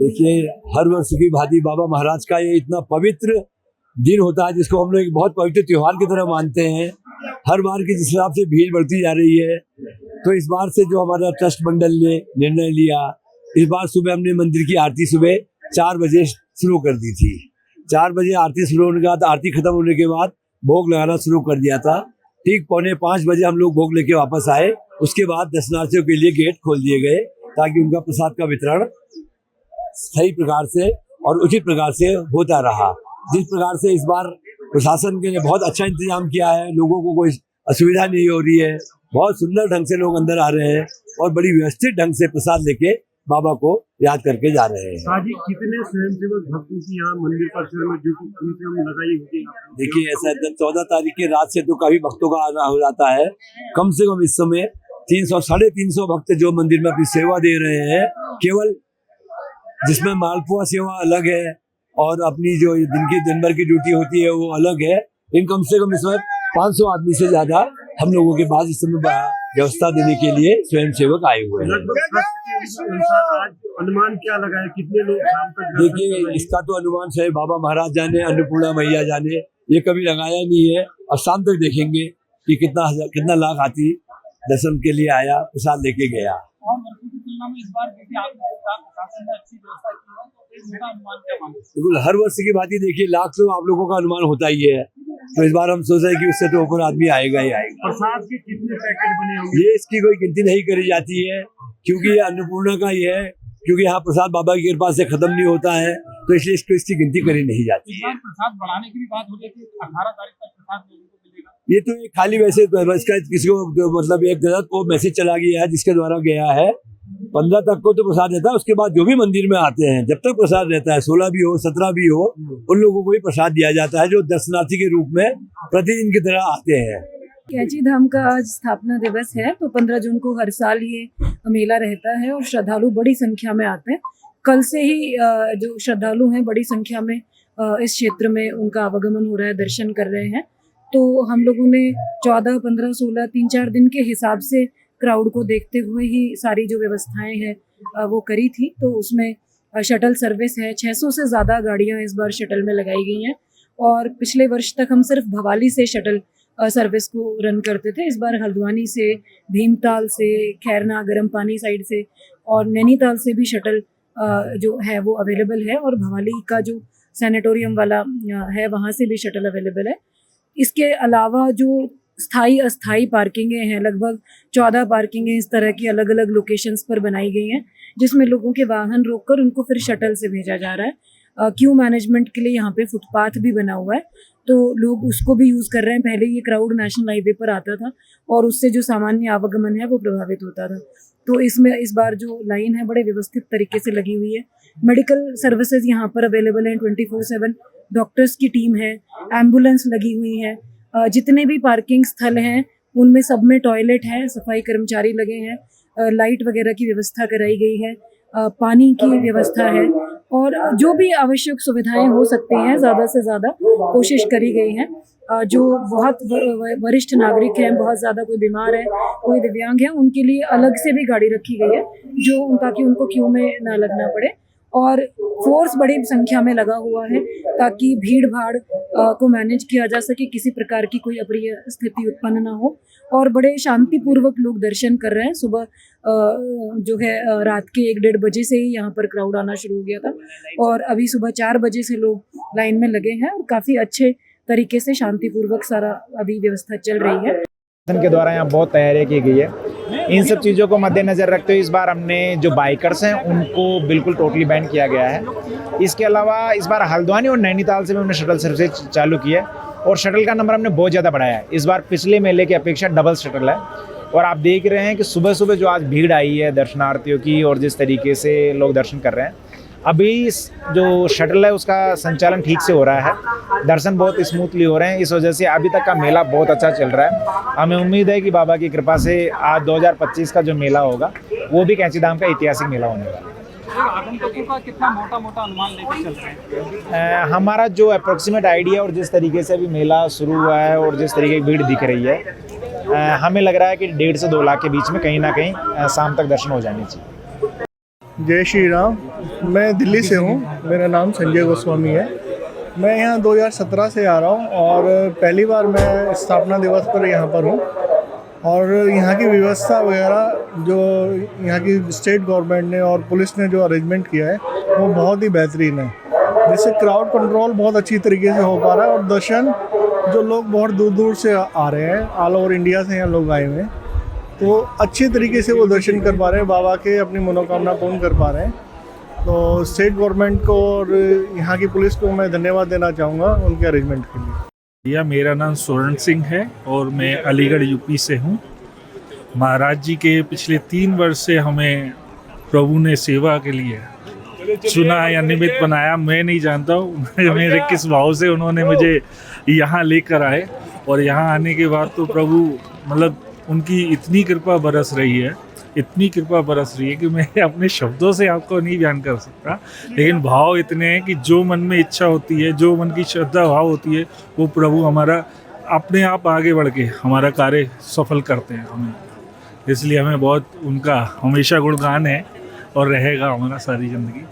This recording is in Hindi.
देखिए, हर वर्ष की भांति बाबा महाराज का ये इतना पवित्र दिन होता है जिसको हम लोग एक बहुत पवित्र त्योहार की तरह मानते हैं। हर बार की जिस हिसाब से भीड़ बढ़ती जा रही है, तो इस बार से जो हमारा ट्रस्ट मंडल ने निर्णय लिया, इस बार सुबह हमने मंदिर की आरती सुबह 4 बजे शुरू कर दी थी। 4 बजे आरती शुरू होने के बाद, आरती खत्म होने के बाद भोग लगाना शुरू कर दिया था। ठीक 4:45 बजे हम लोग भोग लेके वापस आए। उसके बाद दर्शनार्थियों के लिए गेट खोल दिए गए ताकि उनका प्रसाद का वितरण सही प्रकार से और उचित प्रकार से होता रहा। जिस प्रकार से इस बार प्रशासन के ने बहुत अच्छा इंतजाम किया है, लोगों को कोई असुविधा नहीं हो रही है, बहुत सुंदर ढंग से लोग अंदर आ रहे हैं और बड़ी व्यवस्थित ढंग से प्रसाद लेके बाबा को याद करके जा रहे हैं। साजी कितने स्वयंसेवक भक्तों की यहाँ मंदिर परिसर में ड्यूटी लगाई होगी? देखिए, ऐसा 14 तारीख की रात से तो काफी भक्तों का आना हो जाता है। कम से कम इस समय 300-350 भक्त जो मंदिर में अपनी सेवा दे रहे हैं, केवल जिसमें मालपुआ सेवा अलग है और अपनी जो दिन भर की ड्यूटी होती है वो अलग है। इन कम से कम इसमें 500 आदमी से ज्यादा हम लोगों के पास इस समय व्यवस्था देने के लिए स्वयंसेवक आए हुए हैं। आज अनुमान क्या लगा है, कितने लोग शाम तक? देखिए, इसका तो अनुमान से बाबा महाराज जाने, अन्नपूर्णा मैया जाने, ये कभी लगाया नहीं है और शाम तक देखेंगे कि कितना लाख हाथी दर्शन के लिए आया, प्रसाद लेके गया। बिल्कुल, हर वर्ष की बात ही देखिए, लाख तो आप लोगों का अनुमान होता ही है, तो इस बार हम सोच रहे हैं कि उससे तो ऊपर आदमी आएगा ही आएगा। प्रसाद के कितने पैकेट बने होंगे? ये इसकी कोई गिनती नहीं करी जाती है, क्योंकि ये अन्नपूर्णा का ही है, क्योंकि यहाँ प्रसाद बाबा की कृपा से खत्म नहीं होता है, तो इसलिए इसकी गिनती करी नहीं जाती है। प्रसाद बढ़ाने की भी बात हो रही है, 18 तारीख तक प्रसाद लोगों को मिलेगा। ये तो एक खाली वैसे इसका किसी को मतलब एक गलत को मैसेज चला गया है, जिसके द्वारा गया है। 15 तक को तो प्रसाद रहता है, उसके बाद जो भी मंदिर में आते हैं, जब तक प्रसाद रहता है, 16 भी हो 17 भी हो, उन लोगों को भी प्रसाद दिया जाता है जो दर्शनार्थी के रूप में प्रतिदिन की तरह आते हैं। कैची धाम का आज स्थापना दिवस है, तो 15 जून को हर साल ये मेला रहता है और श्रद्धालु बड़ी संख्या में आते हैं। कल से ही जो श्रद्धालु हैं बड़ी संख्या में इस क्षेत्र में उनका आवागमन हो रहा है, दर्शन कर रहे हैं। तो हम लोगों ने 14, 15, 16 3-4 दिन के हिसाब से क्राउड को देखते हुए ही सारी जो व्यवस्थाएं हैं वो करी थी। तो उसमें शटल सर्विस है, 600 से ज़्यादा गाड़ियां इस बार शटल में लगाई गई हैं और पिछले वर्ष तक हम सिर्फ भवाली से शटल सर्विस को रन करते थे। इस बार हल्द्वानी से, भीमताल से, खैरना गर्म पानी साइड से और नैनीताल से भी शटल जो है वो अवेलेबल है और भवाली का जो सैनिटोरियम वाला है वहाँ से भी शटल अवेलेबल है। इसके अलावा जो स्थाई अस्थाई पार्किंगें हैं, लगभग 14 पार्किंगें इस तरह की अलग अलग लोकेशंस पर बनाई गई हैं, जिसमें लोगों के वाहन रोककर उनको फिर शटल से भेजा जा रहा है। क्यू मैनेजमेंट के लिए यहाँ पे फुटपाथ भी बना हुआ है, तो लोग उसको भी यूज़ कर रहे हैं। पहले ये क्राउड नेशनल हाईवे पर आता था और उससे जो सामान्य आवागमन है वो प्रभावित होता था। तो इसमें इस बार जो लाइन है बड़े व्यवस्थित तरीके से लगी हुई है। मेडिकल सर्विसेज यहाँ पर अवेलेबल हैं 24/7, डॉक्टर्स की टीम है, एम्बुलेंस लगी हुई है। जितने भी पार्किंग स्थल हैं उनमें सब में टॉयलेट है, सफाई कर्मचारी लगे हैं, लाइट वगैरह की व्यवस्था कराई गई है, पानी की व्यवस्था है और जो भी आवश्यक सुविधाएं हो सकती हैं ज़्यादा से ज़्यादा कोशिश करी गई है। जो बहुत वरिष्ठ नागरिक हैं, बहुत ज़्यादा कोई बीमार है, कोई दिव्यांग है, उनके लिए अलग से भी गाड़ी रखी गई है जो ताकि उनको क्यू में ना लगना पड़े और फोर्स बड़ी संख्या में लगा हुआ है ताकि भीड़ भाड़ को मैनेज किया जा सके, किसी प्रकार की कोई अप्रिय स्थिति उत्पन्न ना हो और बड़े शांतिपूर्वक लोग दर्शन कर रहे हैं। सुबह जो है रात के 1-1:30 बजे से ही यहाँ पर क्राउड आना शुरू हो गया था और अभी सुबह 4 बजे से लोग लाइन में लगे हैं और काफ़ी अच्छे तरीके से शांतिपूर्वक सारा अभी व्यवस्था चल रही है। के द्वारा यहाँ बहुत तैयारी की गई है। इन सब चीज़ों को मद्देनज़र रखते हुए इस बार हमने जो बाइकर्स हैं उनको बिल्कुल टोटली बैन किया गया है। इसके अलावा इस बार हल्द्वानी और नैनीताल से भी हमने शटल सर्विस चालू की है और शटल का नंबर हमने बहुत ज़्यादा बढ़ाया है। इस बार पिछले मेले की अपेक्षा डबल शटल है और आप देख रहे हैं कि सुबह सुबह जो आज भीड़ आई है दर्शनार्थियों की और जिस तरीके से लोग दर्शन कर रहे हैं, अभी जो शटल है उसका संचालन ठीक से हो रहा है, दर्शन बहुत स्मूथली हो रहे हैं। इस वजह से अभी तक का मेला बहुत अच्छा चल रहा है। हमें उम्मीद है कि बाबा की कृपा से आज 2025 का जो मेला होगा वो भी कैंची धाम का ऐतिहासिक मेला होने वाला है। आगंतुकों का कितना मोटा अनुमान लेकर चल रहे हैं? हमारा जो अप्रोक्सीमेट आइडिया और जिस तरीके से अभी मेला शुरू हुआ है और जिस तरीके की भीड़ दिख रही है, हमें लग रहा है कि 1.5 से 2 लाख के बीच में कहीं ना कहीं शाम तक दर्शन हो जाने चाहिए। जय श्री राम। मैं दिल्ली से हूँ। मेरा नाम संजय गोस्वामी है। मैं यहाँ 2017 से आ रहा हूँ और पहली बार मैं स्थापना दिवस पर यहाँ पर हूँ। और यहाँ की व्यवस्था वगैरह जो यहाँ की स्टेट गवर्नमेंट ने और पुलिस ने जो अरेंजमेंट किया है वो बहुत ही बेहतरीन है, जिससे क्राउड कंट्रोल बहुत अच्छी तरीके से हो पा रहा है। और दर्शन जो लोग बहुत दूर दूर से आ रहे हैं, ऑल ओवर इंडिया से यहाँ लोग आए हुए हैं, तो अच्छी तरीके से वो दर्शन कर पा रहे हैं, बाबा के अपनी मनोकामना पूर्ण कर पा रहे हैं। तो स्टेट गवर्नमेंट को और यहाँ की पुलिस को मैं धन्यवाद देना चाहूँगा उनके अरेंजमेंट के लिए। भैया मेरा नाम स्वर्ण सिंह है और मैं अलीगढ़ यूपी से हूँ। महाराज जी के पिछले 3 वर्ष से हमें प्रभु ने सेवा के लिए चुना या निमित्त बनाया, मैं नहीं जानता हूँ मेरे किस भाव से उन्होंने मुझे यहाँ लेकर आए। और यहाँ आने के बाद तो प्रभु मतलब उनकी इतनी कृपा बरस रही है, इतनी कृपा बरस रही है कि मैं अपने शब्दों से आपको नहीं बयान कर सकता। लेकिन भाव इतने हैं कि जो मन में इच्छा होती है, जो मन की श्रद्धा भाव होती है, वो प्रभु हमारा अपने आप आगे बढ़ के हमारा कार्य सफल करते हैं हमें। इसलिए हमें बहुत उनका हमेशा गुणगान है और रहेगा हमारा सारी ज़िंदगी।